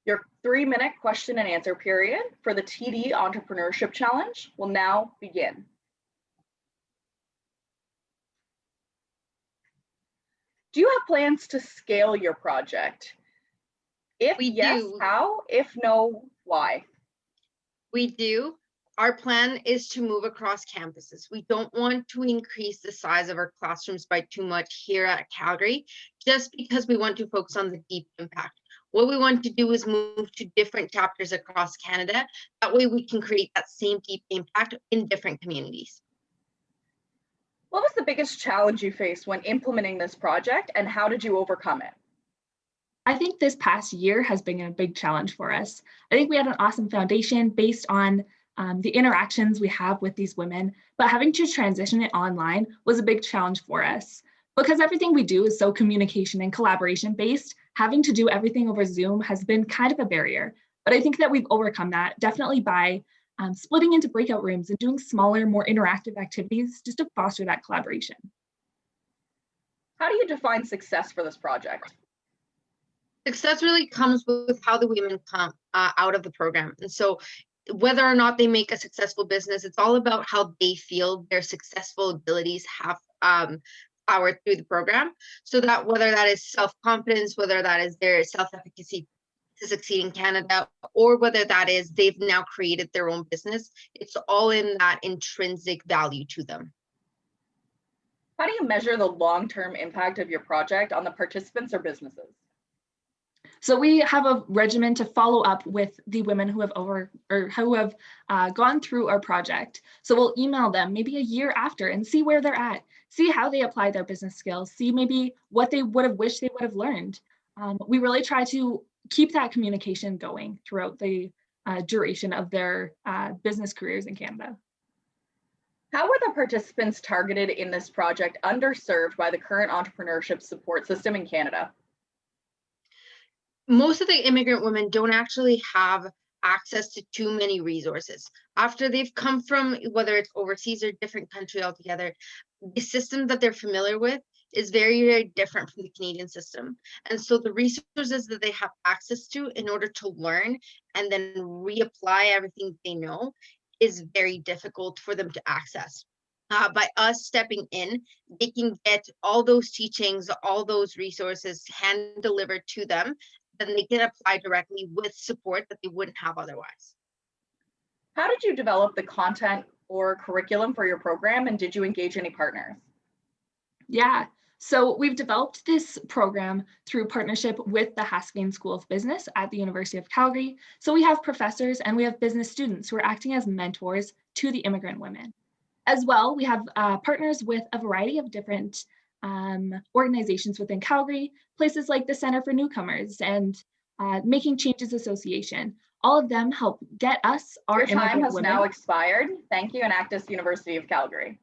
Your 3-minute question and answer period for the TD Entrepreneurship Challenge will now begin. Do you have plans to scale your project? If yes, how? If no, why? We do. Our plan is to move across campuses. We don't want to increase the size of our classrooms by too much here at Calgary, just because we want to focus on the deep impact. What we want to do is move to different chapters across Canada. That way we can create that same deep impact in different communities. What was the biggest challenge you faced when implementing this project, and how did you overcome it? I think this past year has been a big challenge for us. I think we had an awesome foundation based on the interactions we have with these women, but having to transition it online was a big challenge for us. Because everything we do is so communication and collaboration based, having to do everything over Zoom has been kind of a barrier. But I think that we've overcome that definitely by splitting into breakout rooms and doing smaller, more interactive activities just to foster that collaboration. How do you define success for this project? Success really comes with how the women come out of the program. And so whether or not they make a successful business, it's all about how they feel their successful abilities have power through the program. So that whether that is self-confidence, whether that is their self-efficacy to succeed in Canada, or whether that is they've now created their own business, it's all in that intrinsic value to them. How do you measure the long-term impact of your project on the participants or businesses? So we have a regimen to follow up with the women who have gone through our project. So we'll email them maybe a year after and see where they're at, see how they apply their business skills, see maybe what they would have wished they would have learned. We really try to keep that communication going throughout the duration of their business careers in Canada. How were the participants targeted in this project underserved by the current entrepreneurship support system in Canada? Most of the immigrant women don't actually have access to too many resources. After they've come from, whether it's overseas or different country altogether, the system that they're familiar with is very, very different from the Canadian system. And so the resources that they have access to in order to learn and then reapply everything they know is very difficult for them to access. By us stepping in, they can get all those teachings, all those resources hand delivered to them, then they can apply directly with support that they wouldn't have otherwise. How did you develop the content or curriculum for your program, and did you engage any partners? Yeah, so we've developed this program through partnership with the Haskayne School of Business at the University of Calgary. So we have professors and we have business students who are acting as mentors to the immigrant women. As well, we have partners with a variety of different organizations within Calgary, places like the Center for Newcomers and Making Changes Association. All of them help get us, our Your time has women. now expired. Thank you, and Actus University of Calgary.